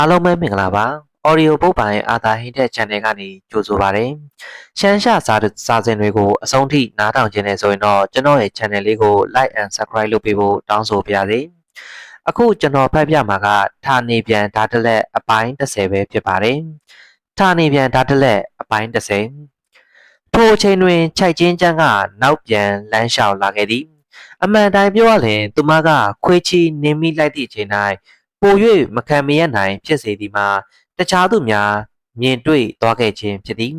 အားလုံးပဲမင်္ဂလာပါ Audio ပုတ်ပိုင်အာသာဟိတဲ့ channel ကနေကြိုဆိုပါရစေ။ရှမ်းရှာစာစဉ်တွေကိုအဆုံးထိနားထောင်ခြင်းနဲ့ဆိုရင်တော့ကျွန်တော်ရဲ့ channel လေးကို like and subscribe လုပ်ပေးဖို့တောင်းဆိုပါရစေ။အခုကျွန်တော်ဖတ်ပြမှာကဌာနေပြန်ဓာတ်တလက်အပိုင်း30ပဲဖြစ်ပါတယ်။ဌာနေပြန်ဓာတ်တလက်အပိုင်း30ထိုအချိန်တွင်ခြိုက်ချင်းချမ်းကနောက်ပြန်လမ်းလျှောက်လာခဲ့သည်။အမှန်တိုင်းပြောရရင်သူမကခွေးချီနင်းမိလိုက်သည့်အချိန်၌ပို၍မခံမရနိုင်ဖြစ်စေသည်မှာတခြားသူများမြင်တွေ့သွားခဲ့ခြင်းဖြစ်သည်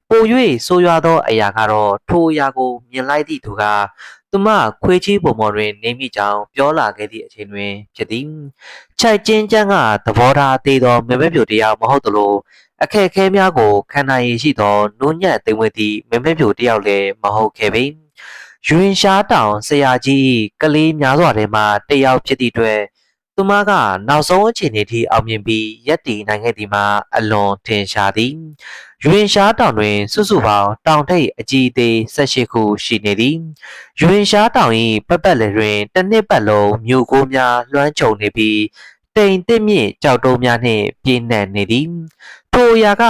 ပို၍ဆိုးရွားသောအရာကတော့ထိုအရာကိုမြင်လိုက်သည့်သူကသူမခွေးချီပုံပေါ်တွင်နေမိကြောင်းပြောလာခဲ့သည့်အချိန်တွင်ဖြစ်သည်ခြိုက်ချင်းချမ်းကသဘောထားသေးသောမမဲပြိုတယောက်မဟုတ်သလိုအခက်အခဲများကိုခံနိုင်ရရှိသောနုညံ့သိမ်မွေ့သည့်မမဲပြိုတယောက်လည်းမဟုတ်ခဲ့ပေရွင်ရှားတောင်ဆရာကြီးကလေးများစွာထဲမှတယောက်ဖြစ်သည့်အတွက်သူမကနောက်ဆုံးအခြေအနေထိအောင်မြင်ပြီးရက်တည်နိုင်ခဲ့သည်မှာအလွန်ထင်ရှားသည်ရွင်ရှားတောင်တွင်စုစုပေါင်းတောင်ထိပ်အကြီးအသေး18ခုရှိနေသည်ရွင်ရှားတောင်၏ပတ်ပတ်လည်တွင်တစ်နှစ်ပတ်လုံးမြို့ကိုးများလွှမ်းခြုံနေပြီးတိမ်တစ်မြင့်ကြောက်တုံးများနှင့်ပြည့်နှက်နေသည်ထိုအရာက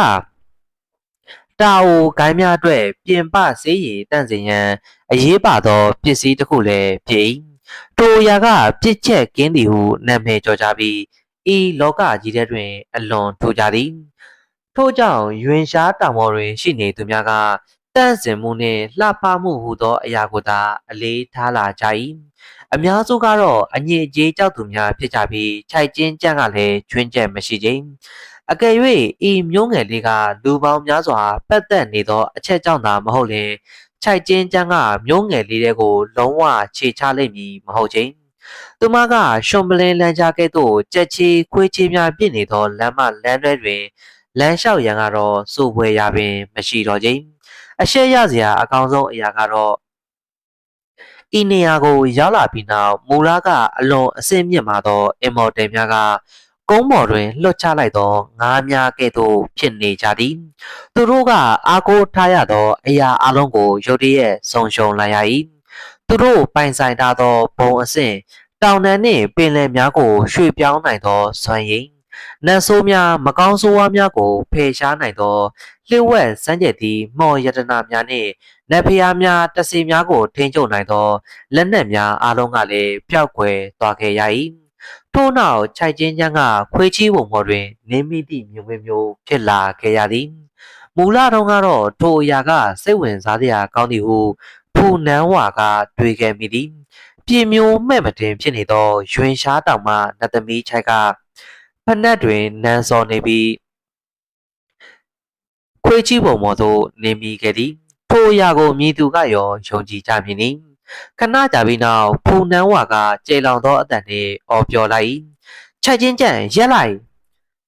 တာအိုကိုင်းများအတွက်ပြင်ပဆေးရည်တန့်စင်ရန်အရေးပါသောပစ္စည်းတစ်ခုလည်းဖြစ်၏ထိုအရာကပြစ်ချက်ကင်းသည်ဟုနာမည်ကျော်ကြပြီးဤလောကကြီးထဲတွင်အလွန်ထူကြသည်ထို့ကြောင့်ယွင်ရှားတောင်ပေါ်တွင်ရှိနေသူများကတန့်စင်မှုနှင့်လှပမှုဟူသောအရာကိုသာအလေးထားလာကြ၏အများစုကတော့အငြိအကျေးကြောက်သူများဖြစ်ကြပြီးခြိုက်ချင်းကြံ့ကလည်းချွင်းချက်မရှိခြင်းအကယ်၍ဤမျိုးငယ်လေးကလူပေါင်းများစွာပတ်သက်နေသောအချက်ကြောင့်သာမဟုတ်လျှင်ခြိုက်ချင်းချမ်းကမျိုးငယ်လေးတွေကိုလုံးဝခြေချလိမ့်မည်မဟုတ်ချင်းသူမကရှွန်ပလင်းလမ်းကြားကဲ့သို့ကြက်ချီခွေးချီများပြည့်နေသောလမ်းမလမ်းတွဲတွင်လမ်းလျှောက်ရန်ကတော့စိုးပွဲရပင်မရှိတော့ချင်းအရှက်ရစရာအကောင်းဆုံးအရာကတော့ဤနေရာကိုရောက်လာပြီးနောက်မူလကအလွန်အဆင့်မြင့်မာသောအင်မော်တယ်များကကုန်းပေါ်တွင်လွှတ်ချလိုက်သောငါးများကဲ့သို့ဖြစ်နေကြသည်သူတို့ကအားကိုးထားရသောအရာအလုံးကိုရုတ်တရက်ဆုံးရှုံးလိုက်ရ၏သူတို့ပိုင်ဆိုင်ထားသောဘုံအဆင့်တောင်တန်းနှင့်ပင်လယ်များကိုရွှေ့ပြောင်းနိုင်သောစွမ်းရည်နတ်ဆိုးများမကောင်းဆိုးဝါးများကိုဖယ်ရှားနိုင်သောလျှို့ဝှက်စမ်းကြယ်သည့်မော်ယတနာများနှင့်နတ်ဖျားများတဆေများကိုထိန်းချုပ်နိုင်သောလက်နက်များအားလုံးကလည်းပျောက်ကွယ်သွားခဲ့ရ၏ထို့နောက်ခြိုက်ချင်းချမ်းကခွေးချီးပုံပေါ်တွင်နင်းမိသည့်မျိုးမျိုးဖြစ်လာခဲ့ရသည်မူလတုန်းကတော့ထိုအရာကစိတ်ဝင်စားစရာကောင်းသည်ဟုဖူနန်းဝါကတွေးခဲ့မိသည်ပြင်မျိုးမဲ့မတင်ဖြစ်နေသောရွင်ရှားတောင်မှနတ်သမီးချိုက်ကဖနက်တွင်နန်းစော်နေပြီးခွေးချီးပုံပေါ်သို့နေမိခဲ့သည်ထိုအရာကိုမြည်သူကရောယုံကြည်ကြမည်နီခဏကြာပြီးနောက်ဖူနန်းဝါကကြေလောင်သောအတန်နှင့်အော်ပြောလိုက်ခြိုက်ချင်းကြံ့ရက်လိုက်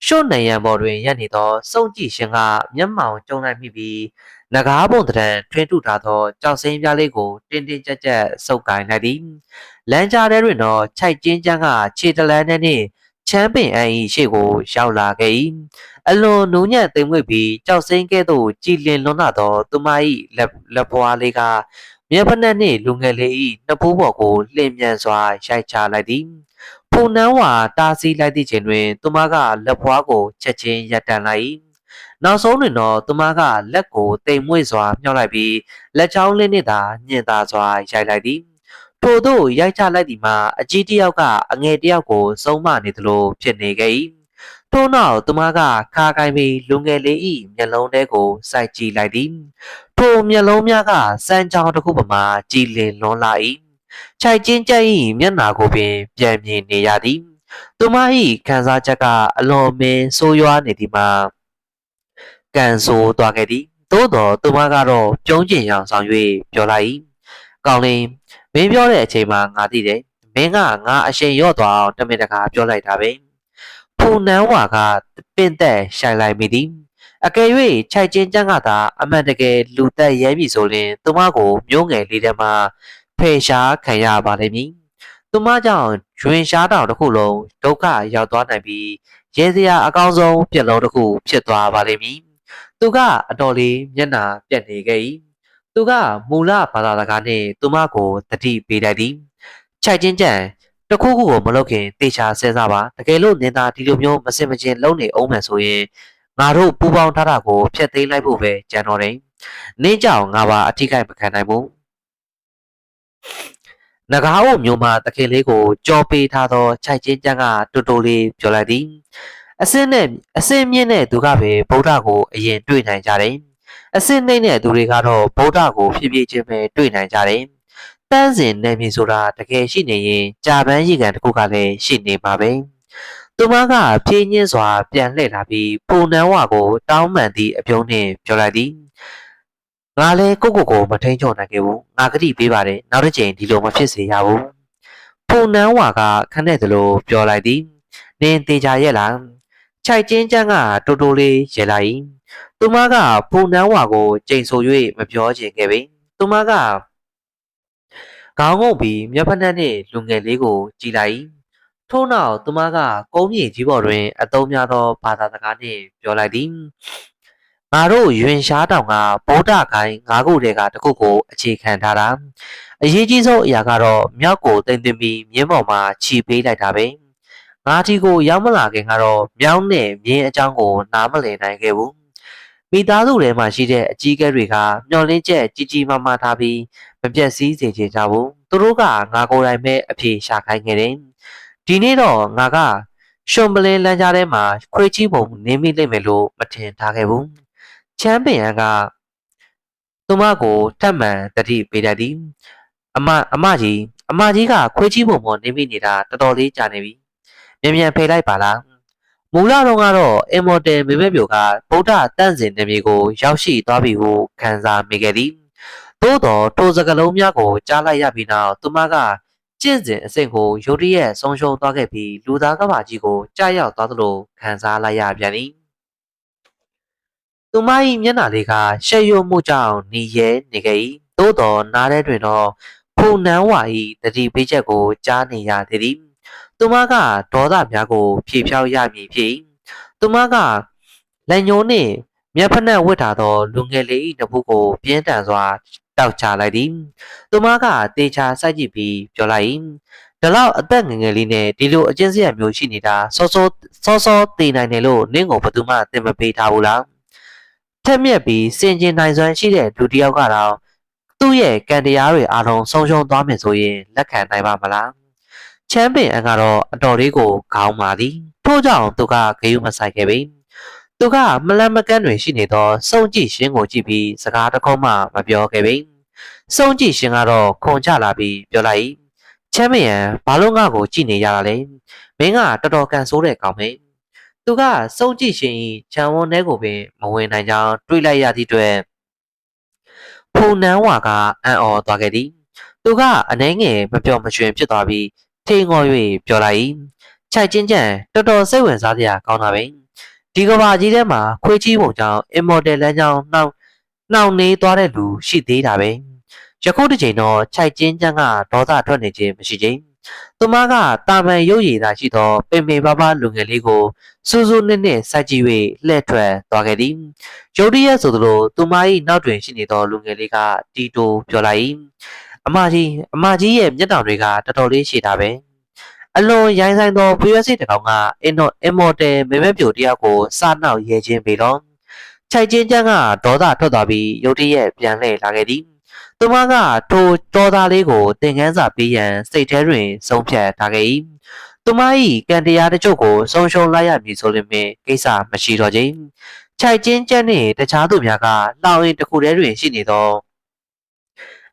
ရှုံနေရန်ပေါ်တွင်ရပ်နေသောစုံကြည့်ရှင်ကမျက်မှောင်ကျုံလိုက်မိပြီးနဂါးပုံတံထွင်းထုထားသောကြောက်စိမ်းပြားလေးကိုတင်းတင်းကြပ်ကြပ်စုပ်ကိုင်းလိုက်သည်လမ်းကြားထဲတွင်တော့ခြိုက်ချင်းချမ်းကခြေတလန်းနှင့်ချမ်းပင်အန်၏ရှေ့ကိုရောက်လာခဲ့၏အလွန်နူးညံ့သိမ်မွေ့ပြီးကြောက်စိမ်းကဲ့သို့ကြည်လင်လွန်းလာသောသူမ၏လက်ဖွားလေးကမျက်ဖက်နှင့်လူငယ်လေး၏နှစ်ဖူးပေါ်ကိုလှည့်မြန်စွာရိုက်ချလိုက်သည်ဖုန်နန်းဝါတားဆီးလိုက်သည့်ချိန်တွင်သူမကလက်ဖွားကိုချက်ချင်းရပ်တန့်လိုက်နောက်ဆုံးတွင်တော့သူမကလက်ကိုတိမ်မွေ့စွာမြှောက်လိုက်ပြီးလက်ချောင်းလေးနှင့်သာညှင်သာစွာရိုက်လိုက်သည်ထို့သို့ရိုက်ချလိုက်သည်မှာအကြီးတစ်ယောက်ကအငယ်တစ်ယောက်ကိုစုံမနေသလိုဖြစ်နေခဲ့၏ထို့နောက်သူမကခါကိုင်းပြီးလူငယ်လေး၏မျက်လုံးထဲကိုစိုက်ကြည့်လိုက်သည်ထိုမျက်လုံးများကစမ်းချောင်းတစ်ခုပမာကြည်လင်လွန်းလာ၏ခြိုက်ချင်းကြက်၏မျက်နာကိုပင်ပြန်မြင်နေရသည်သူမ၏ခံစားချက်ကအလွန်မင်းဆိုးရွားနေသည်မှာကန်ဆိုးသွားခဲ့သည်သို့တော်သူမကတော့ပြုံးကျင်ရောင်ဆောင်၍ပြောလိုက်၏ကောင်းလင်းမင်းပြောတဲ့အချိန်မှာငါသိတယ်မင်းကငါအရှင်ရော့သွားအောင်တမင်တကာပြောလိုက်တာပဲဖူနန်းဝါကပင့်သက်ရှိုင်လိုက်မိသည်အကယ်၍ခြိုက်ချင်းချမ်းကသာအမှန်တကယ်လူသက်ရဲပြီဆိုရင်သူမကိုမျိုးငယ်လေးထဲမှဖယ်ရှားခံရပါလိမ့်မည်သူမကြောင့်ရွင်ရှားတောင်တစ်ခုလုံးဒုက္ခရောက်သွားနိုင်ပြီးရဲစရာအကောင်းဆုံးပြက်လုံးတစ်ခုဖြစ်သွားပါလိမ့်မည်သူကအတော်လေးမျက်နှာပြက်နေခဲ့၏သူကမူလဘာသာစကားနှင့်သူမကိုတတိပေးလိုက်သည်ခြိုက်ချင်းချမ်း တခုခုကိုမလုပ်ခင်တေချာစဉ်းစားပါတကယ်လို့နင်သာဒီလိုမျိုးမစင်မချင်းလုံးနေအောင်မယ်ဆိုရင်ငါတို့ပူပေါင်းထားတာကိုဖျက်သိမ်းလိုက်ဖို့ပဲကြံတော့တယ်နင်းကြောင်ငါပါအထိကိမခံနိုင်ဘူးနဂါးအုပ်မျိုးမှတခင်လေးကိုကြောပေးထားသောခြိုက်ချင်းကျန်းကတူတူလေးပြောလိုက်သည်အစင်းမြင့်တဲ့သူကပဲဗုဒ္ဓကိုအရင်တွေ့နိုင်ကြတယ်အစင်းနှိမ့်တဲ့သူတွေကတော့ဗုဒ္ဓကိုဖြည်းဖြည်းချင်းပဲတွေ့နိုင်ကြတယ်တန်းစင်နေမည်ဆိုတာတကယ်ရှိနေရင်ကြာပန်းရီကန်တစ်ခုကလည်းရှိနေမှာပဲသူမကဖြင်းညင်းစွာပြန်လှည့်လာပြီးပုံနှန်းဝါကိုတောင်းပန်သည့်အပြုံးနှင့်ပြောလိုက်သည်ငါလည်းကိုမထိန်ချုံနိုင်ခဲ့ဘူးငါကတိပေးပါတယ်နောက်တစ်ချိန်ဒီလိုမဖြစ်စေရဘူးပုံနှန်းဝါကခနဲ့သလိုပြောလိုက်သည်နင်တေချာရဲ့လားခြိုက်ချင်းချမ်းကတိုးတိုးလေးရဲလိုက်သူမကပုံနှန်းဝါကိုကြိမ်ဆို၍မပြောချင်ခဲ့ပေသူမကခေါင်းငုပ်ပြီးမျက်ဖက်နှက်နှင့်လူငယ်လေးကိုကြည့်လိုက်ထို့နောက်သူမကကုန်းမြေကြီးပေါ်တွင်အသုံးများသောဘာသာစကားနှင့်ပြောလိုက်သည်ငါတို့ရွင်ရှားတောင်ကဗုဒ္ဓဂိုင်း၅ခုတည်းကတစ်ခုကိုအခြေခံထားတာအရေးကြီးဆုံးအရာကတော့မြောက်ကိုတင်သွင်းပြီးမြင်းပေါ်မှာခြိပေးလိုက်တာပဲငါတီကိုရောက်မလာခင်ကတော့မြောင်းနဲ့မြင်းအကြောင်းကိုနားမလည်နိုင်ခဲ့ဘူးမိသားစုထဲမှာရှိတဲ့အကြီးအကဲတွေကမျောလင်းချက်ကြီးကြီးမားမားထားပြီးမပြတ်စည်းစေချင်ကြဘူးသူတို့ကငါကိုယ်တိုင်ပဲအပြေရှာခိုင်းခဲ့တယ်ဒီနေ့တော့ငါကရှွန်ပလင်းလမ်းကြားထဲမှာခွေးချီးပုံနင်းမိလိမ့်မယ်လို့မထင်ထားခဲ့ဘူးချမ်းပင်ကသူမကိုထပ်မံတတိပေးတတ်သည်အမကြီးကခွေးချီးပုံပေါ်နင်းမိနေတာတော်တော်လေးကြာနေပြီမြန်ဖယ်လိုက်ပါလားမူလတော့ကတော့အင်မော်တယ်မေမေပြိုကဗုဒ္ဓတန့်စင်နေမျိုးကိုရောက်ရှိသွားပြီဟုခံစားမိခဲ့သည်သို့တော်ထိုစကလုံးများကိုကြားလိုက်ရပြီးနောက်သူမကကျင့်စဉ်အစဉ်ကိုရုတ်တရက်ဆုံးရှုံးသွားခဲ့ပြီးလူသားကဘာကြီးကိုကြားရောက်သွားသလိုခံစားလိုက်ရပြန်သည်သူမ၏မျက်နှာလေးကရှက်ရွံ့မှုကြောင့်หนีရဲနေခဲ့၏သို့တော်နားထဲတွင်တော့ဖုန်နန်းဝါ၏တတိပေးချက်ကိုကြားနေရသေးသည်သူမကဒေါသများကိုဖြေဖြောက်ရမည်ဖြစ်သူမကလက်ညှိုးနှင့်မျက်ဖက်နှက်ဝတ်ထားသောလူငယ်လေး၏နှုတ်ကိုပြင်းထန်စွာတောက်ချလိုက်သည်သူမကတေချာစိုက်ကြည့်ပြီးပြောလိုက်ဒါလောက်အသက်ငယ်ငယ်လေးနဲ့ဒီလိုအကျင့်စရမျိုးရှိနေတာစောသိနိုင်တယ်လို့နင့်ကိုဘယ်သူမှသင်မပေးထားဘူးလားထက်မြက်ပြီးစင်ကျင်နိုင်စွမ်းရှိတဲ့လူတစ်ယောက်ကတော့သူ့ရဲ့ကံတရားတွေအားလုံးဆုံးရှုံးသွားမယ်ဆိုရင်လက်ခံနိုင်ပါမလားချမ်းပင်အန်ကတော့အတော်လေးကိုခေါင်းမာသည်ထို့ကြောင့်သူကဂယုမဆိုင်ခဲ့ပြီသူကမလန်မကန်းတွင်ရှိနေသောစုံကြည့်ရှင်ကိုကြည့်ပြီးစကားတခုမှမပြောခဲ့ပြီစုံကြည့်ရှင်ကတော့ခုန်ချလာပြီးပြောလိုက်ချမ်းပင်အန်ဘာလို့ငါ့ကိုကြည့်နေရတာလဲမင်းကတော်တော်ကန်ဆိုးတဲ့ကောင်ပဲသူကစုံကြည့်ရှင်ခြံဝန်းထဲကိုပင်မဝင်နိုင်ကြောင်းတွေးလိုက်ရသည့်အတွက်ဖုန်နန်းဝါကအံ့ဩသွားခဲ့သည်သူကအနှဲငယ်မပြောမရွှင်ဖြစ်သွားပြီးထိန်ငေါ်၍ပြောလိုက်ခြိုက်ချင်းချန်တော်တော်စိတ်ဝင်စားစရာကောင်းတာပဲဒီကဘာကြီးထဲမှာခွေးကြီးပုံကြောင့်အင်မော်တယ်လမ်းကြောင်းနှောင့်နှေးသွားတဲ့လူရှိသေးတာပဲယခုတစ်ချိန်တော့ခြိုက်ချင်းချန်ကဒေါသထွက်နေခြင်းမရှိခြင်းသူမကတာမန်ရုပ်ရည်သာရှိသောပင်ပင်ပါးပါးလူငယ်လေးကိုစူးစူးနစ်နစ်စိုက်ကြည့်၍လှည့်ထွက်သွားခဲ့သည်ရုတ်တရက်ဆိုသလိုသူမ၏နောက်တွင်ရှိနေသောလူငယ်လေးကတီတိုပြောလိုက်အမကြီးရဲ့မျက်တောင်တွေကတော်တော်လေးရှည်တာပဲအလွန်ရိုင်းဆိုင်သောဖွေးရစိတ်တစ်ကောင်ကအင်မော်တယ်မဲမဲပြိုတယောက်ကိုစနှောက်ရဲခြင်းပေတော့ခြိုက်ချင်းချမ်းကဒေါသထွက်သွားပြီးရုတ်တရက်ပြန်လှည့်လာခဲ့သည်သူမကထိုတော်သားလေးကိုသင်ခန်းစာပေးရန်စိတ်ထဲတွင်ဆုံးဖြတ်ထားခဲ့၏သူမ၏ကံတရားတချို့ကိုဆုံးရှုံးလိုက်ရမည်ဆိုလျှင်ကိစ္စမရှိတော့ခြင်းခြိုက်ချင်းချမ်းနှင့်တခြားသူများကလှောင်ရင်တစ်ခုတည်းတွင်ရှိနေသော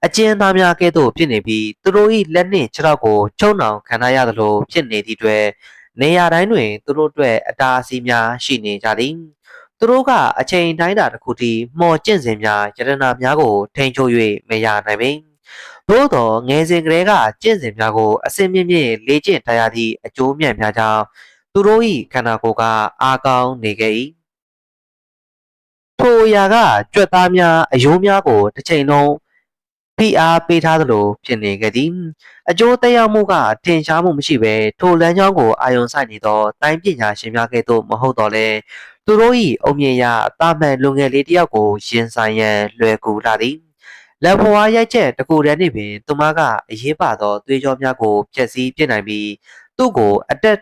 အကျဉ်းသားများကဲ့သို့ဖြစ်နေပြီးသူတို့၏လက်နှင့်ခြေထောက်ကိုချုံနှောင်ခံရသလိုဖြစ်နေသည့်အတွက်နေရာတိုင်းတွင်သူတို့အတွက်အတားအဆီးများရှိနေကြသည်သူတို့ကအချိန်တိုင်းတာတစ်ခုတည်းမှော်ကျင့်စဉ်များယတနာများကိုထိန်းချုပ်၍မရနိုင်ပေသို့သောငယ်စဉ်ကလေးကကျင့်စဉ်များကိုအစင်းမြင့်မြင့်လေ့ကျင့်ထားရသည့်အကျိုးမြတ်များကြောင့်သူတို့၏ခန္ဓာကိုယ်ကအားကောင်းနေခဲ့၏ထိုအရာကကြွက်သားများအယိုးများကိုတစ်ချိန်လုံးဖိအားပေးထားသလိုဖြစ်နေခဲ့သည်အကျိုးသက်ရောက်မှုကထင်ရှားမှုမရှိဘဲထိုလမ်းကြောင်းကိုအာရုံစိုက်နေသောတိုင်းပညာရှင်များကဲ့သို့မဟုတ်တော့လဲသူတို့၏အုံမြင့်ရာတာမန်လူငယ်လေးတစ်ယောက်ကိုရင်ဆိုင်ရန်လွယ်ကူလာသည် လက်ဖွားရိုက်ချက်တကူတည်းနေပင်သူမကအရေးပါသောသွေးကြောများကိုဖျက်ဆီးပြစ်နိုင်ပြီးသူ့ကိုအသက်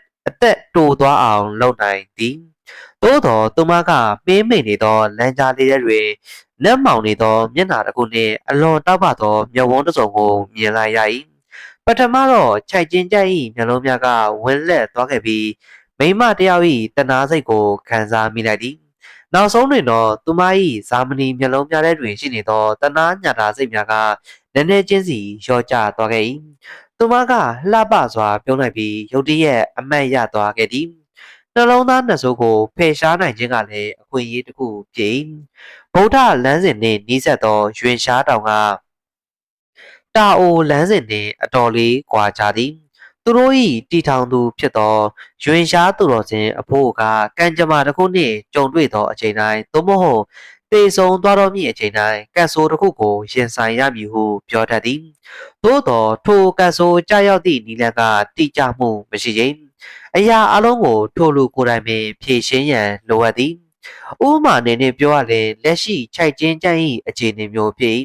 တိုးသွားအောင်လုပ်နိုင်သည်သို့သောသူမကပေးမိန်နေသောလမ်းကြားလေးတွေလက်မောင်နေသောမျက်နှာတစ်ခုနှင့်အလွန်တောက်ပသောမျက်ဝန်းတစ်စုံကိုမြင်လိုက်ရ၏ပထမတော့ခြိုက်ချင်းကြိုက်၏မျက်လုံးများကဝင်းလက်သွားခဲ့ပြီးမိမတယောက်၏တနာစိတ်ကိုခံစားမိလိုက်သည်နောက်ဆုံးတွင်တော့သူမ၏ဇာမနီမျက်လုံးများထဲတွင်ရှိနေသောတနာညတာစိတ်များကနည်းနည်းချင်းစီလျော့ကျသွားခဲ့၏သူမကလှပစွာပြုံးလိုက်ပြီးရုတ်တရက်အမတ်ရသွားခဲ့သည်နှလုံးသားနှစ်စိုးကိုဖယ်ရှားနိုင်ခြင်းကလည်းအခွင့်အရေးတစ်ခုဖြစ်ဗုဒ္ဓလမ်းစဉ်နှင့်နှီးဆက်သောရွှေရှားတောင်ကတာအိုလမ်းစဉ်နှင့်အတော်လေးကွာခြားသည်သူတို့၏တီထောင်သူဖြစ်သောရွှေရှားသူတော်စင်အဖိုးကကံကြမ္မာတစ်ခုနှင့်ကြုံတွေ့သောအချိန်တိုင်းသို့မဟုတ်တေဆုံသွားတော်မူအချိန်တိုင်းကတ်ဆိုးတစ်ခုကိုရင်ဆိုင်ရမည်ဟုပြောတတ်သည်သို့သောထိုကတ်ဆိုးကြောက်ရောက်သည့်နီလန်ကတိကျမှုမရှိခြင်းအရာအလုံးကိုထိုလူကိုယ်တိုင်ပင်ဖြည့်ရှင်းရန်လိုအပ်သည်ဥပမာအနေနဲ့ပြောရရင်လက်ရှိခြိုက်ချင်းကြိုက်၏အခြေအနေမျိုးဖြစ်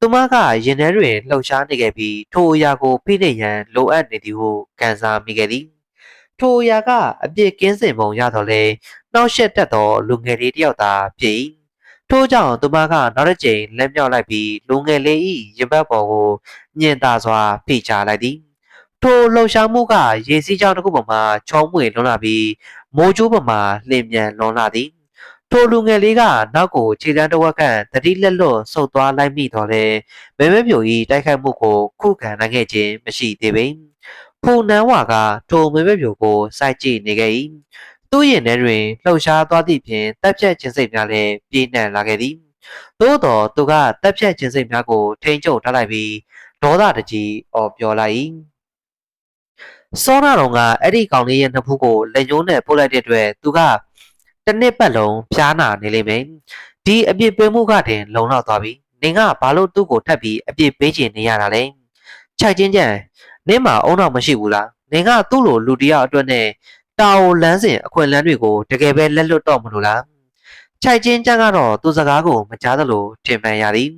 သူမကရင်ထဲတွင်လှုပ်ရှားနေခဲ့ပြီးထိုအရာကိုဖိနှိပ်ရန်လိုအပ်နေသည်ဟုခံစားမိခဲ့သည်ထိုအရာကအပြစ်ကင်းစင်ပုံရတော့လေနှောက်ယှက်တတ်သောလူငယ်လေးတစ်ယောက်သာဖြစ်ထို့ကြောင့်သူမကနောက်တစ်ကြိမ်လက်မြောက်လိုက်ပြီးလူငယ်လေး၏ရင်ဘတ်ပေါ်ကိုညင်သာစွာဖိချလိုက်သည်ထိုလှုပ်ရှားမှုကရေစီးကြောင်တစ်ခုပေါ်မှာချောမွေလွန်လာပြီးမိုးကြိုးပေါ်မှာလျင်မြန်လွန်လာသည်ထိုလူငယ်လေးကနောက်ကိုခြေတန်းတစ်ဝက်ခန့်တတိလက်လွတ်ဆုတ်သွားလိုက်မိတော့လေမဲမဲပြို၏တိုက်ခိုက်မှုကိုခုခံနိုင်ခဲ့ခြင်းမရှိသေးပေဖူနန်းဝါကထိုမဲမဲပြိုကိုစိုက်ကြည့်နေခဲ့၏သူ့ရင်ထဲတွင်လှုပ်ရှားသွားသည့်ဖြင့်တပ်ဖြတ်ခြင်းစိတ်များလည်းပြင်းထန်လာခဲ့သည်သို့သောသူကတပ်ဖြတ်ခြင်းစိတ်များကိုထိန်းချုပ်ထားလိုက်ပြီးဒေါသတကြီးအော်ပြောလိုက်၏စောနာတော်ကအဲ့ဒီကောင်လေးရဲ့နှစ်ဖူးကိုလက်ညှိုးနဲ့ပို့လိုက်တဲ့အတွက်သူကတစ်နှစ်ပတ်လုံးဖျားနာနေလိမ့်မယ်ဒီအပြစ်ပေးမှုကတင်လုံလောက်သွားပြီနင်ကဘာလို့သူ့ကိုထပ်ပြီးအပြစ်ပေးချင်နေရတာလဲခြိုက်ချင်းကြံနင်မှာအုံတော့မရှိဘူးလားနင်ကသူ့လိုလူတယောက်အတွက်နဲ့တာအိုလမ်းစဉ်အခွင့်အလမ်းတွေကိုတကယ်ပဲလက်လွတ်တော့မလို့လားခြိုက်ချင်းကြံကတော့သူစကားကိုမကြားသလိုထင်မှန်ရသည်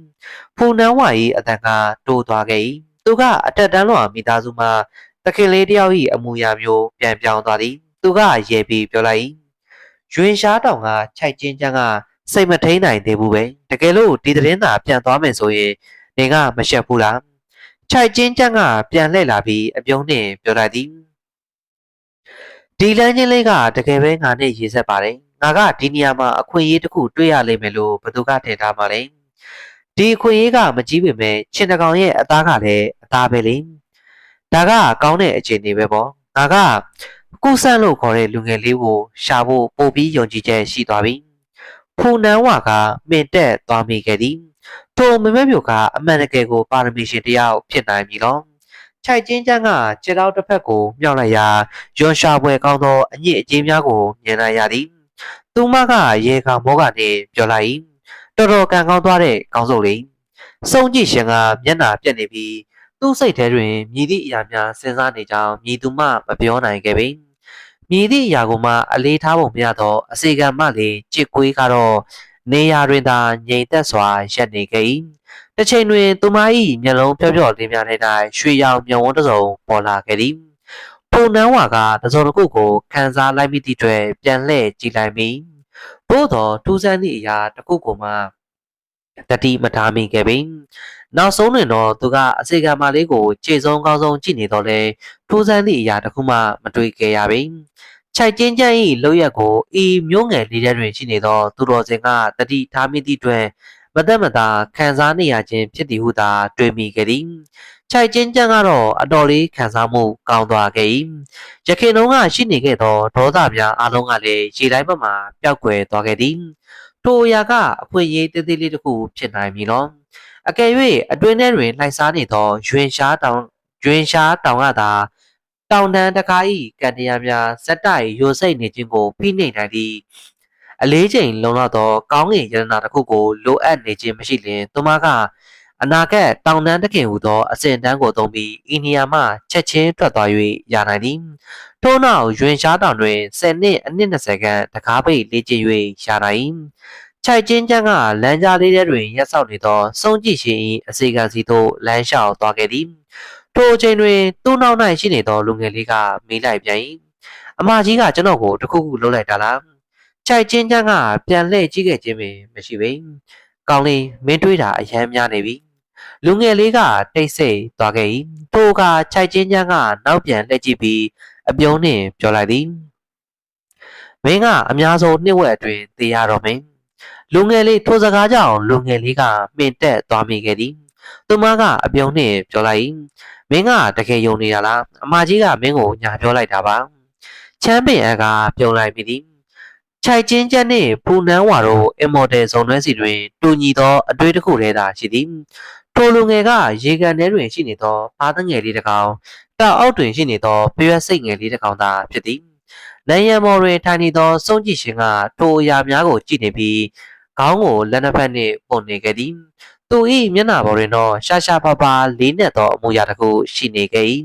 ဖူနန်းဝါ၏အတန်ကတိုးသွားခဲ့၏သူကအထက်တန်းလွှာမိသားစုမှာတခင်လေးတယောက်၏အမူအရာမျိုးပြန်ပြောင်းသွားသည်သူကရေပြီးပြောလိုက်ရွှေရှားတောင်ကခြိုက်ချင်းချမ်းကစိတ်မထိန်နိုင်သေးဘူးပဲတကယ်လို့ဒီသတင်းသာပြန်သွားမယ်ဆိုရင်နေကမရှက်ဘူးလားခြိုက်ချင်းချမ်းကပြန်လှည့်လာပြီးအပြုံးနဲ့ပြောလိုက်သည်ဒီလမ်းချင်းလေးကတကယ်ပဲငါနဲ့ရေးဆက်ပါတယ်ငါကဒီနေရာမှာအခွင့်အရေးတစ်ခုတွေ့ရလိမ့်မယ်လို့ဘသူကထင်ထားပါလဲဒီအခွင့်အရေးကမကြီးပေမဲ့ချင်းတကောင်ရဲ့အသားကလည်းအသားပဲလေဒါကကောင်းတဲ့အခြေအနေပဲပေါ့ငါကကုဆန့်လို့ခေါ်တဲ့လူငယ်လေးကိုရှာဖို့ပို့ပြီးယုံကြည်ချက်ရှိသွားပြီဖူနန်းဝါကမင်တက်သွားမိခဲ့သည်ထိုမမဲမျိုးကအမှန်တကယ်ကိုပါရမီရှင်တယောက်ဖြစ်နိုင်ပြီနော်ခြိုက်ချင်းချမ်းကခြေတော်တစ်ဖက်ကိုမြောက်လိုက်ရာရွန်ရှာပွဲကောင်းသောအညစ်အကြေးများကိုမြင်လိုက်ရသည်သူမကရေခါမောကနှင့်ပြောလိုက်တော်တော်ကံကောင်းသွားတဲ့ကောင်းစုပ်လေးစုံကြည့်ရှင်ကမျက်နှာပြက်နေပြီးသူ့စိတ်ထဲတွင်မြည်သည့်အရာများစဉ်းစားနေကြောင်းမြည်သူမှမပြောနိုင်ခဲ့ပေမြည်သည့်အရာကိုမှအလေးထားပုံမရသောအစီကံမှလေကြစ်ကွေးကတော့နေရာတွင်သာငြိမ်သက်စွာရပ်နေခဲ့၏တစ်ချိန်တွင်သူမ၏မျက်လုံးဖြော့လေးများထဲ၌ရွှေရောင်မျက်ဝန်းတစ်စုံပေါ်လာခဲ့သည်ဖုန်နန်းဝါကတစုံတစ်ခုကိုခန်းစားလိုက်မိသည့်အတွက်ပြန်လှည့်ကြည့်လိုက်မိသို့သောထူးဆန်းသည့်အရာတစ်ခုကိုမှတတိမထားမိခဲ့ပေနောက်ဆုံးတွင်တော့သူကအစီကံမလေးကိုခြေဆုံးကောင်းဆုံးကြည့်နေတော့လေထူးဆန်းသည့်အရာတစ်ခုမှမတွေ့ခဲ့ရပေခြိုက်ချင်းချမ်း၏လောက်ရက်ကိုဤမျိုးငယ်လေးထဲတွင်ရှိနေသောသူတော်စင်ကတတိထားမိသည့်အတွက်မသက်မသာခံစားနေရခြင်းဖြစ်သည်ဟုသာတွေးမိခဲ့သည်ခြိုက်ချင်းချမ်းကတော့အတော်လေးခံစားမှုကောင်းသွားခဲ့၏ရခင်တုန်းကရှိနေခဲ့သောဒေါသများအလုံးကလည်းရေတိုင်းဘက်မှပျောက်ကွယ်သွားခဲ့သည်ထိုအရာကအခွင့်အရေးသေးသေးလေးတစ်ခုဖြစ်နိုင်ပြီနော်အကယ်၍အတွင်းထဲတွင်လှိုက်စားနေသောရွှင်ရှားတောင်ကသာတောင်တန်းတကား၏ကန်တရားများဇက်တိုက်ရိုစိတ်နေခြင်းကိုဖိနှိပ်နိုင်သည့်အလေးချိန်လုံလောက်သောကောင်းကင်ယန္တာတစ်ခုကိုလိုအပ်နေခြင်းမရှိလျှင်သူမကအနာဂတ်တောင်တန်းတခင်ဟူသောအစဉ်တန်းကိုသုံးပြီးအိန္ဒိယမှချက်ချင်းထွက်သွား၍ရနိုင်သည်ထို့နောက်ရွှင်ရှားတောင်တွင်10နှစ်အနှစ်20ခန့်တကားပိတ်လေ့ကျင့်၍ရနိုင် ချိုက်ချင်းချမ်းကလမ်းကြားလေးတွင်ရက်ဆောက်နေသောစုံကြည့်ရှင်၏အစီကံစီသို့လမ်းလျှောက်သွားခဲ့သည်ထိုအချိန်တွင်သူ့နောက်၌ရှိနေသောလူငယ်လေးကမေးလိုက်ပြန်၏အမကြီးကကျွန်တော်ကိုတခုခုလုပ်လိုက်တာလားချိုက်ချင်းချမ်းကပြန်လှည့်ကြည့်ခဲ့ခြင်းပင်မရှိပေကောင်းလေးမင်းတွေးတာအယမ်းများနေပြီလူငယ်လေးကတိတ်ဆိတ်သွားခဲ့၏ထိုကချိုက်ချင်းချမ်းကနောက်ပြန်လှည့်ကြည့်ပြီးအပြုံးနှင့်ပြောလိုက်သည်မင်းကအများဆုံးနှစ်ဝက်အတွင်းသိရတော့မင်းလူငယ်လေးထိုစကားကြောင့်လူငယ်လေးကမှင်တက်သွားမိခဲ့သည်သူမကအပြုံးနှင့်ပြောလိုက်မင်းကတကယ်ယုံနေတာလားအမကြီးကမင်းကိုညာပြောလိုက်တာပါချမ်းပင်အကပြုံးလိုက်ပြီသည်ချိုက်ချင်းချက်နှင့်ဖူနန်းဝါတို့အမော်တယ်ဇုံတွဲစီတွင်တူညီသောအတွေ့တစ်ခုတည်းသာရှိသည်ထိုလူငယ်ကရေကန်ထဲတွင်ရှိနေသောဖားသငယ်လေးတစ်ကောင်တောက်အောက်တွင်ရှိနေသောဖရွက်စိတ်ငယ်လေးတစ်ကောင်သာဖြစ်သည်နိုင်ရန်မော်တွင်ထိုင်နေသောစုံကြည့်ရှင်ကထိုအရာများကိုကြည့်နေပြီးခေါင်းကိုလက်နှစ်ဖက်နှင့်ပုံနေခဲ့သည်သူ၏မျက်နှာပေါ်တွင်တော့ရှာရှာပါပါလေးနက်သောအမူအရာတစ်ခုရှိနေခဲ့၏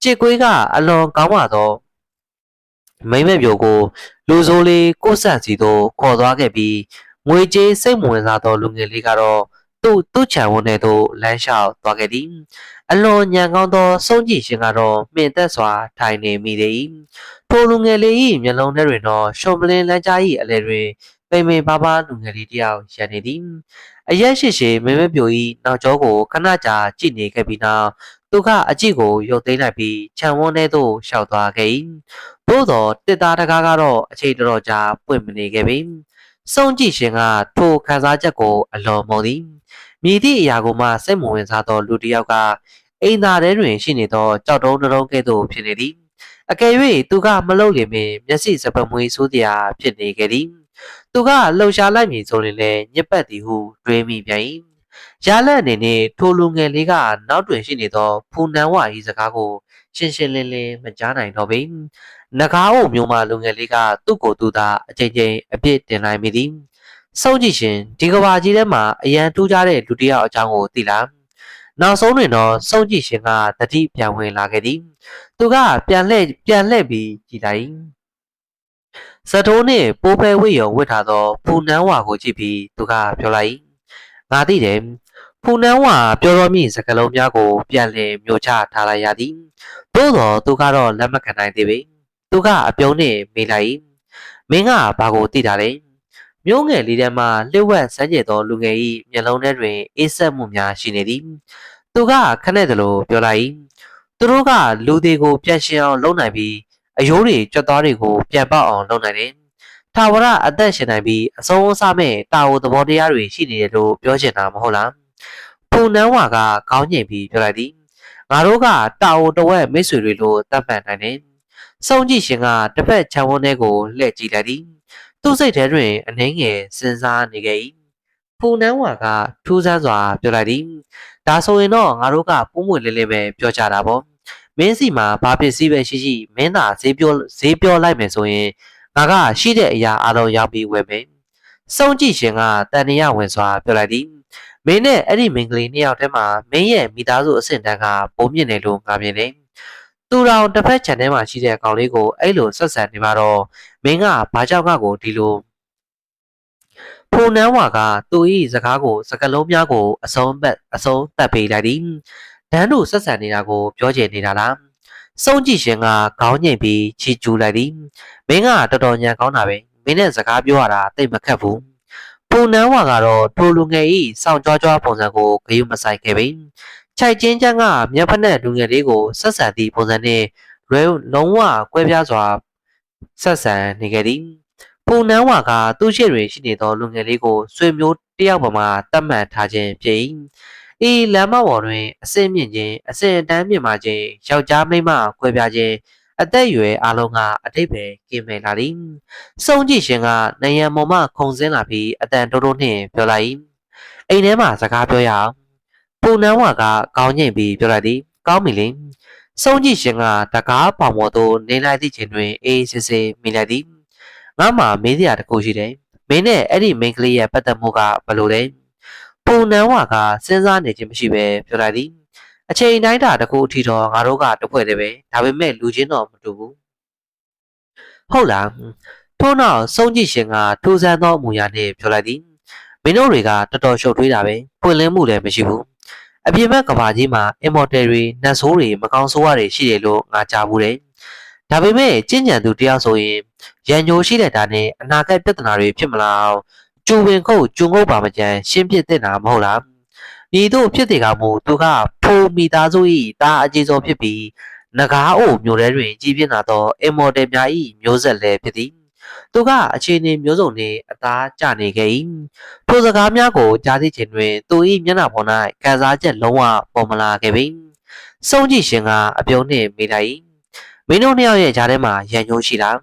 ကြစ်ကွေးကအလွန်ကောင်းပါသောမိမ့်မဲ့ပြိုကိုလူဆိုးလေးကိုဆန့်စီသို့ခေါ်သွားခဲ့ပြီးငွေကြေးစိတ်မဝင်စားသောလူငယ်လေးကတော့သူ့ခြံဝန်းထဲသို့လမ်းလျှောက်သွားခဲ့သည်အလွန်ညံကောင်းသောစုံကြည့်ရှင်ကတော့မှင်သက်စွာထိုင်နေမိသည်ထိုလူငယ်လေး၏မျက်လုံးထဲတွင်တော့ရှုံပလင်းလမ်းကြား၏အလဲတွင်ပိန်ပိန်ပါပါလူငယ်လေးတစ်ယောက်ရန်နေသည်အရက်ရှိရှိမိမပြို၏နောက်ကျောကိုခဏကြာကြည့်နေခဲ့ပြီးနောက်သူကအကြည့်ကိုရုပ်သိမ်းလိုက်ပြီးခြံဝန်းထဲသို့ရှောက်သွားခဲ့၏သို့သောတစ်သားတကားကတော့အချိန်တော်ကြာပွင့်မနေခဲ့ပေစုံကြည့်ရှင်ကထိုခံစားချက်ကိုအလွန်မုန်းသည်မြည်သည့်အရာကိုမှစိတ်မဝင်စားသောလူတစ်ယောက်ကအိမ်သားထဲတွင်ရှိနေသောကြောက်တုံးတုံးကဲ့သို့ဖြစ်နေသည်အကယ်၍သူကမလုပ်လျင်ပင်မျက်စိစပတ်မွေးဆိုးတရားဖြစ်နေခဲ့သည်သူကလှုပ်ရှားလိုက်မည်ဆိုရင်လည်းညစ်ပတ်သည်ဟုတွေးမိပြန်၏ရလက်အနေနဲ့ထိုလူငယ်လေးကနောက်တွင်ရှိနေသောဖူနန်းဝါ၏စကားကိုရှင်းရှင်းလင်းလင်းမကြားနိုင်တော့ပေနဂါးအုပ်မျိုးမှလူငယ်လေးကသူ့ကိုယ်သူသာအချိန်ချင်းအပြစ်တင်လိုက်မိသည်စုံကြည့်ရှင်ဒီကဘာကြီးထဲမှာအရန်ထူးခြားတဲ့လူတစ်ယောက်အကြောင်းကိုသိလားနောက်ဆုံးတွင်တော့စုံကြည့်ရှင်ကတတိပြန်ဝင်လာခဲ့သည်သူကပြန်လှည့်ပြီးကြည်လိုက်စတိုးနှင့်ပိုးဖဲဝိယုံဝစ်ထားသောဖူနန်းဝါကိုကြည့်ပြီးသူကပြောလိုက်ငါသိတယ်ဖူနန်းဝါပြောတော်မူစကားလုံးများကိုပြန်လည်မျိုးချထားလိုက်ရသည်သို့သောသူကတော့လက်မခံနိုင်သေးပေသူကအပြုံးနှင့်မေးလိုက်မင်းကဘာကိုသိတာလဲမျိုးငယ်လေးထဲမှလှည့်ဝက်စမ်းကြဲသောလူငယ်၏မျက်လုံးထဲတွင်အေးဆက်မှုများရှိနေသည်သူကခနဲ့တလို့ပြောလိုက်သူတို့ကလူတွေကိုပြန်ရှင်းအောင်လုပ်နိုင်ပြီးအယိုးတွေကြွက်သားတွေကိုပြန်ပေါက်အောင်လုပ်နိုင်တယ်။ထာဝရအသက်ရှင်နိုင်ပြီးအဆုံးအစမဲ့တာဝသဘောတရားတွေရှိနေတယ်လို့ပြောချင်တာမဟုတ်လား။ဖူနန်းဝါကခေါင်းညင်ပြီးပြောလိုက်သည်။ငါတို့ကတာဝတဝက်မိတ်ဆွေတွေလိုတတ်မှတ်နိုင်တယ်။စုံကြည့်ရှင်ကတစ်ဖက်ခြံဝန်းထဲကိုလှည့်ကြည့်လိုက်သည်။သူ့စိတ်ထဲတွင်အနှဲငယ်စဉ်းစားနေခဲ့၏။ဖူနန်းဝါကထူးဆန်းစွာပြောလိုက်သည်။ဒါဆိုရင်တော့ငါတို့ကပုံမွေလေးလေးပဲပြောကြတာပေါ့။မင်းစီမှာဘာပစ္စည်းပဲရှိရှိမင်းသာဈေးပြောလိုက်မယ်ဆိုရင်ငါကရှိတဲ့အရာအလုံးရောက်ပြီးဝယ်မယ်။စုံကြည့်ရှင်ကတန်တရားဝင်စွာပြောလိုက်သည်။မင်းနဲ့အဲ့ဒီမိန်းကလေးနှစ်ယောက်တည်းမှာမင်းရဲ့မိသားစုအဆင့်တန်းကပုံမြင့်တယ်လို့ငါမြင်တယ်။သူတော်တစ်ဖက်ခြံထဲမှာရှိတဲ့ကောင်လေးကိုအဲ့လိုဆက်ဆံနေမှာတော့မင်းကဘာကြောင့်ငါ့ကိုဒီလိုဖူနန်းဝါကသူ၏စကားလုံးများကိုအဆုံးသက်ပေးလိုက်သည်။ဒန်းတို့ဆက်ဆံနေတာကိုပြောချင်နေတာလား။စုံကြည့်ရှင်ကခေါင်းညိတ်ပြီးချီကျူးလိုက်သည်။မင်းကတော်တော်ညံကောင်းတာပဲ။မင်းနဲ့စကားပြောရတာသိမခက်ဘူး။ဖူနန်းဝါကတော့ထိုလူငယ်၏စောင့်ကြွားပုံစံကိုဂရုမစိုက်ခဲ့ပေ။ချိုက်ချင်းချမ်းကမျက်ဖက်နဲ့လူငယ်လေးကိုဆက်ဆံသည့်ပုံစံနဲ့လုံးဝကွဲပြားစွာဆက်ဆံနေခဲ့သည်။ဖူနန်းဝါကသူ့ရှိတွင်ရှိနေသောလူငယ်လေးကိုဆွေမျိုးတယောက်ပေါ်မှာတတ်မှတ်ထားခြင်းဖြစ်၏။ဤလမ်းမပေါ်တွင်အဆင့်မြင့်ခြင်းအဆင့်အတန်းမြင့်မာခြင်းယောက်ျားမိန်းမကွဲပြားခြင်းအသက်အရွယ်အလုံးကအတိတ်ပဲကင်းမဲ့လာသည်။စုံကြည့်ရှင်ကနိုင်ရန်ပေါ်မှခုံစင်းလာပြီးအတန်တိုးတိုးနှင့်ပြောလိုက်။အိမ်ထဲမှာစကားပြောရအောင်။ဖူနန်းဝါကခေါင်းညိတ်ပြီးပြောလိုက်သည်။ကောင်းပြီလေ။စုံကြည့်ရှင်ကတကားပေါင်ပေါ်သို့နေလိုက်သည့်ချိန်တွင်အေးစစ်စစ်မိလိုက်သည်။ငါမှမေးစရာတစ်ခုရှိတယ်။မင်းနဲ့အဲ့ဒီမိန်းကလေးရဲ့ပတ်သက်မှုကဘယ်လိုလဲ။ဖူနန်းဝါကစဉ်းစားနေခြင်းမရှိပဲပြောလိုက်သည်။အချိန်တိုင်းတာတစ်ခုအထိတော့ငါတို့ကတဖွဲ့တည်းပဲဒါပေမဲ့လူချင်းတော့မတူဘူး။ဟုတ်လား ထို့နောက်စုံကြည့်ရှင်ကထူးဆန်းသောအမူအရာနှင့်ပြောလိုက်သည်မင်းတို့တွေကတော်တော်ရှုပ်ထွေးတာပဲပွင့်လင်းမှုလည်းမရှိဘူးအပြင်ဘက်ကဘာကြီးမှာအင်မော်တယ်တွေနတ်ဆိုးတွေမကောင်းဆိုးရတွေရှိတယ်လို့ငါကြားဘူးတယ်ဒါပေမဲ့ကျင့်ကြံသူတယောက်ဆိုရင်ရန်ညိုရှိတဲ့ဒါနဲ့အနာဂတ်ပြဿနာတွေဖြစ်မလာအောင်ကျူဝင်ခုတ်ကျုံငုတ်ပါမကြမ်းရှင်းပြတဲ့တာမဟုတ်လားဤသို့ဖြစ်တဲ့ကမို့သူကဖိုးမိသားစု၏တာအကြီးဆုံးဖြစ်ပြီးနဂါးအိုမျိုးထဲတွင်ကြီးပြင်းလာသောအင်မော်တယ်များ၏မျိုးဆက်လည်းဖြစ်သည်သူကအခြေအနေမျိုးစုံနှင့်အသားကျနေခဲ့၏ထိုစကားများကိုကြားသိခြင်းတွင်သူ၏မျက်နှာပေါ်၌ကစားချက်လုံးဝပေါ်မလာခဲ့ပေစုံကြည့်ရှင်ကအပြုံးနှင့်မိလိုက်မင်းတို့နှစ်ယောက်ရဲ့ကြားထဲမှာရန်ညိုးရှိလား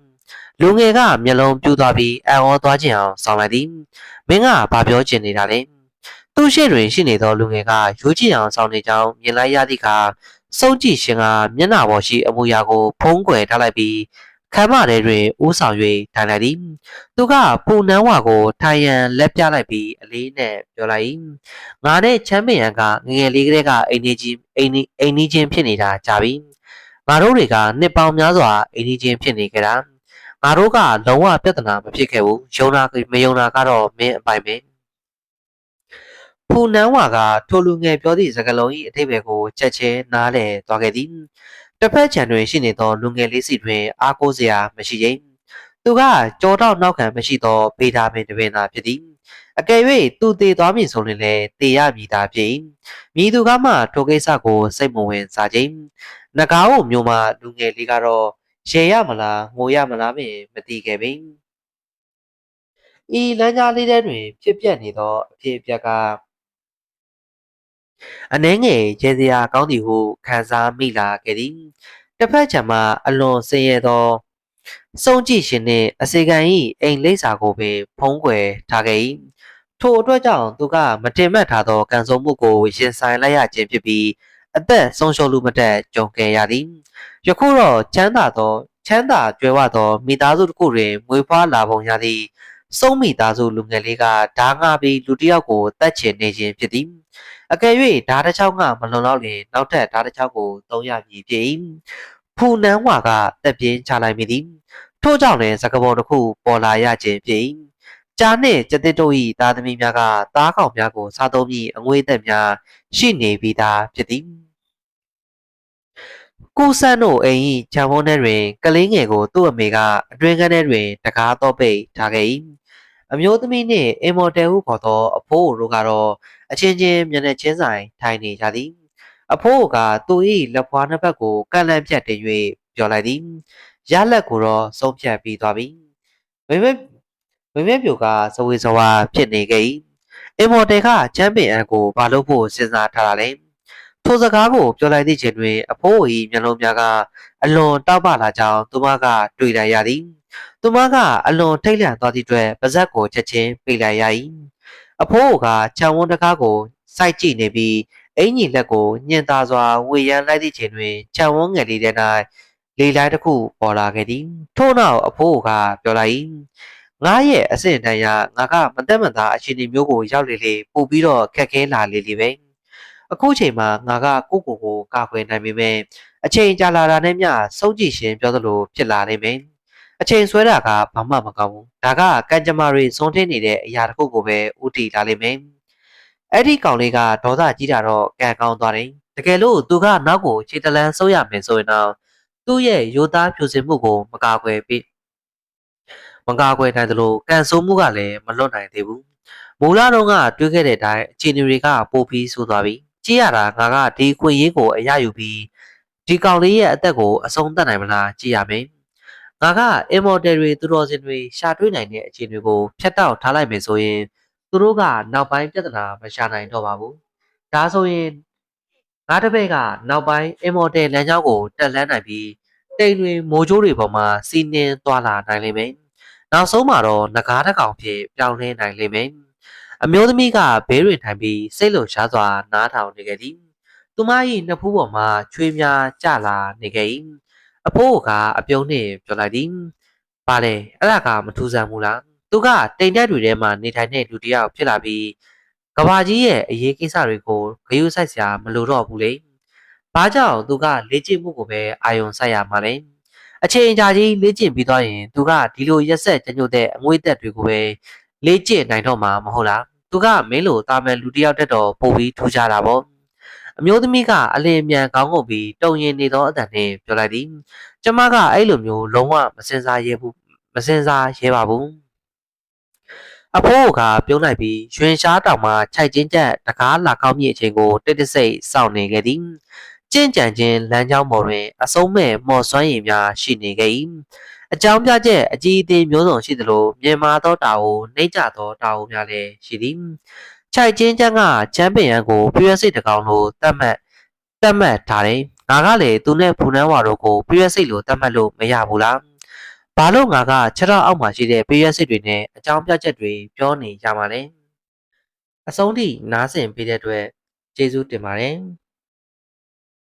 လူငယ်ကမျက်လုံးပြူသွားပြီးအံ့ဩသွားခြင်းအောင်ဆောင်လိုက်သည်မင်းကဘာပြောချင်နေတာလဲသူ့ရှေ့တွင်ရှိနေသောလူငယ်ကရိုးကြည့်အောင်ဆောင်နေကြောင်းမြင်လိုက်ရသည့်အခါစုံကြည့်ရှင်ကမျက်နှာပေါ်ရှိအမူအရာကိုဖုံးကွယ်ထားလိုက်ပြီးခမ်းမထဲတွင်ဦးဆောင်၍ထိုင်လိုက်သည်သူကပူနန်းဝါကိုထိုင်ရန်လက်ပြလိုက်ပြီးအလေးနဲ့ပြောလိုက်ငါနဲ့ချမ်းပင်ရန်ကငငယ်လေးကလေးကအိမ်နေချင်းဖြစ်နေတာကြာပြီငါတို့တွေကနှစ်ပေါင်းများစွာအိမ်နေချင်းဖြစ်နေကြတာငါတို့ကလုံးဝပြဿနာမဖြစ်ခဲ့ဘူးယုံနာမယုံနာကတော့မင်းအပိုင်ပဲဖူနန်းဝါကထိုလူငယ်ပြောသည့်စကားလုံး၏အထိပ္ပယ်ကိုချက်ချင်းနားလည်သွားခဲ့သည်တစ်ဖက်ခြံတွင်ရှိနေသောလူငယ်လေးစီတွင်အားကိုးစရာမရှိခြင်းသူကကြောတော့နောက်ခံမရှိသောပေတာပင်တစ်ပင်သာဖြစ်သည်အကယ်၍သူတည်သွားမည်ဆိုရင်လည်းတည်ရမည်သာဖြစ်မည်သူကမှထိုကိစ္စကိုစိတ်မဝင်စားခြင်းနဂါးကိုမျိုးမှလူငယ်လေးကတော့ရေရမလားငိုရမလားပင်မသိခဲ့ပေဤလမ်းကြားလေးထဲတွင်ဖြစ်ပျက်နေသောအဖြစ်အပျက်ကအနှဲငယ်ရေစရာကောင်းသည်ဟုခံစားမိလာခဲ့သည်တစ်ဖက်ခြံမှာအလွန်ဆင်းရဲသောစုံကြည့်ရှင်နှင့်အစေခံ၏အိမ်လိပ်စာကိုပင်ဖုံးကွယ်ထားခဲ့၏ထိုအတွက်ကြောင့်သူကမတင်မှတ်ထားသောကံဆုံးမှုကိုရင်ဆိုင်လိုက်ရခြင်းဖြစ်ပြီးအသက်ဆုံးရှုံးလူမတက်ကြုံခဲ့ရသည်ယခုတော့ချမ်းသာကြွယ်ဝသောမိသားစုတစ်ခုတွင်မွေးဖွားလာပုံရသည့်စုံမိသားစုလူငယ်လေးကဓာငါပြီးလူတစ်ယောက်ကိုတတ်ချင်နေခြင်းဖြစ်သည်အကယ်၍ဓာတစ်ချောင်းကမလွန်တော့လျင်နောက်ထပ်ဓာတစ်ချောင်းကိုသုံးရမည်ဖြစ်ဖူနန်းဝါကတက်ပြင်းချလိုက်မိသည်ထို့ကြောင့်လည်းစကပုံတစ်ခုပေါ်လာရခြင်းဖြစ်ကြာနှင့်ကျတဲ့တို့၏သားသမီးများကသားကောင်များကိုစားသုံးပြီးအငွေ့သက်များရှိနေပြီးသားဖြစ်သည်ကူဆန်းတို့အိမ်၏ခြံဝန်းထဲတွင်ကလေးငယ်ကိုသူ့အမေကအတွင်းခန်းထဲတွင်တကားတော့ပိတ်ထားခဲ့၏အမျိုးသမီးနှင့်အင်မော်တယ်ဟုခေါ်သောအဖိုးတို့ကတော့အချင်းချင်းမျက်နှာချင်းဆိုင်ထိုင်နေကြသည်အဖိုးကသူ၏လက်ဖွားနှစ်ဖက်ကိုကန့်လန့်ပြတ်တင်၍ပြောလိုက်သည်ရလက်ကိုတော့ဆုံးဖြတ်ပြီးသွားပြီမမေပြိုကဇဝေဇဝါဖြစ်နေခဲ့၏အင်မော်တယ်ကချမ်းပင်အန်ကိုဘာလို့ဖို့စဉ်းစားထားတာလဲထိုစကားကိုပြောလိုက်သည့်ချိန်တွင်အဖိုး၏မျက်လုံးများကအလွန်တောက်ပလာကြောင်းသူမကတွေ့လိုက်ရသည်သူမကအလွန်ထိတ်လန့်သွားသည့်အတွက်ပါဇက်ကိုချက်ချင်းပိတ်လိုက်ရ၏အဖိုးကခြံဝန်းတကားကိုစိုက်ကြည့်နေပြီးအင်ကြီးလက်ကိုညှင်သာစွာဝေရန်လိုက်သည့်ချိန်တွင်ခြံဝန်းငယ်လေးထဲ၌လေလိုက်တစ်ခုပေါ်လာခဲ့သည်ထို့နောက်အဖိုးကပြောလိုက်ငါရဲ့အဆင့်တန်းရငါကမတက်မသားအခြေအနေမျိုးကိုရောက်လေလေပို့ပြီးတော့ခက်ခဲလာလေလေပဲအခုချိန်မှာငါကကိုကာကွယ်နိုင်ပေမဲ့အချိန်ကြာလာတာနဲ့မျှစုံကြည့်ရှင်ပြောသလိုဖြစ်လာနိုင်မယ်အချိန်ဆွဲတာကဘာမှမကောင်းဘူးဒါကကံကြမ္မာတွေစွန့်ထင်းနေတဲ့အရာတစ်ခုကိုပဲဥတီလာလိမ့်မယ်အဲ့ဒီကောင်လေးကဒေါသကြီးတာတော့ကံကောင်းသွားတယ်တကယ်လို့သူကနောက်ကိုခြေတလန်းဆုပ်ရမယ်ဆိုရင်တော့သူ့ရဲ့ရိုးသားဖြူစင်မှုကိုမကာကွယ်နိုင်သလိုကံဆိုးမှုကလည်းမလွတ်နိုင်သေးဘူးမူလတော့ကတွေးခဲ့တဲ့အတိုင်းအခြေအနေတွေကပိုပြီးဆိုးသွားပြီကြည့်ရတာငါကဒီခွင့်ရေးကိုအရယူပြီးဒီကောင်လေးရဲ့အသက်ကိုအဆုံးသတ်နိုင်မလားကြည့်ရမယ်ငါကအင်မော်တယ်တွေသူတော်စင်တွေရှာတွေးနိုင်တဲ့အခြေအနေကိုဖျက်တောက်ထားလိုက်မယ်ဆိုရင်သူတို့ကနောက်ပိုင်းပြဿနာမရှာနိုင်တော့ပါဘူးဒါဆိုရင်ငါတပည့်ကနောက်ပိုင်းအင်မော်တယ်လမ်းကြောင်းကိုတက်လှမ်းနိုင်ပြီးတိမ်တွေမိုးကြိုးတွေပေါ်မှာစီးနှင်းသွားလာနိုင်လိမ့်မယ်နောက်ဆုံးမှာတော့ငကားတစ်ကောင်ဖြစ်ပြောင်းလဲနိုင်လိမ့်မယ်အမျိုးသမီးကဘေးတွင်ထိုင်ပြီးစိတ်လှုပ်ရှားစွာနားထောင်နေခဲ့သည်သူမ၏နှစ်ဖူးပေါ်မှာချွေးများကျလာနေခဲ့၏အဖိုးကအပြုံးနှင့်ပြောလိုက်သည်ပါလေအဲ့ဒါကမထူးဆန်းဘူးလားသူကတိမ်တက်တွေထဲမှာနေထိုင်တဲ့လူတစ်ယောက်ဖြစ်လာပြီးကဘာကြီးရဲ့အရေးကိစ္စတွေကိုဂရုစိုက်စရာမလိုတော့ဘူးလေဘာကြောင့်သူကလေ့ကျင့်မှုကိုပဲအာယုံစိုက်ရမှာလဲ အချိန်ကြာကြီးလေ့ကျင့်ပြီးသွားရင်သူကဒီလိုရက်ဆက်ကြညို့တဲ့အငွေ့သက်တွေကိုပဲလေ့ကျင့်နိုင်တော့မှာမဟုတ်လားသူကမင်းလိုတာမန်လူတစ်ယောက်တက်တော့ပို့ပြီးထူးခြားတာပေါ့အမျိုးသမီးကအလင်းမြန်ကောင်းကုန်ပြီးတုံရင်နေသောအတန်နဲ့ပြောလိုက်သည်ကျမကအဲ့လိုမျိုးလုံးဝမစင်စားရဲပါဘူးအဖိုးကပြုံးလိုက်ပြီးရွှင်ရှားတောင်မှခြိုက်ချင်းချက်တကားလာကောင်းမြင့်အချိန်ကိုတိတ်တဆိတ်စောင့်နေခဲ့သည်ကျင့်ကြံခြင်းလမ်းကြောင်းပေါ်တွင်အဆုံးမဲ့မော်စွမ်းရည်များရှိနေခဲ့၏အကြောင်းပြချက်အကြီးအသေးမျိုးစုံရှိသလိုမြန်မာသောတာကိုနှိမ့်ကြသောတာကိုများလည်းရှိသည်ခြိုက်ချင်းချက်ကချမ်းပင်ရန်ကိုပြည့်ရစိတ်တကောင်လိုတတ်မှတ်ထားတယ်ငါကလည်းသူနဲ့ဖူနန်းဝါတို့ကိုပြည့်ရစိတ်လိုတတ်မှတ်လို့မရဘူးလားဘာလို့ငါကခြေထောက်အောက်မှာရှိတဲ့ပြည့်ရစိတ်တွေနဲ့အကြောင်းပြချက်တွေပြောနေကြမှာလဲအဆုံးထိနားဆင်ပေးတဲ့အတွက်ကျေးဇူးတင်ပါတယ်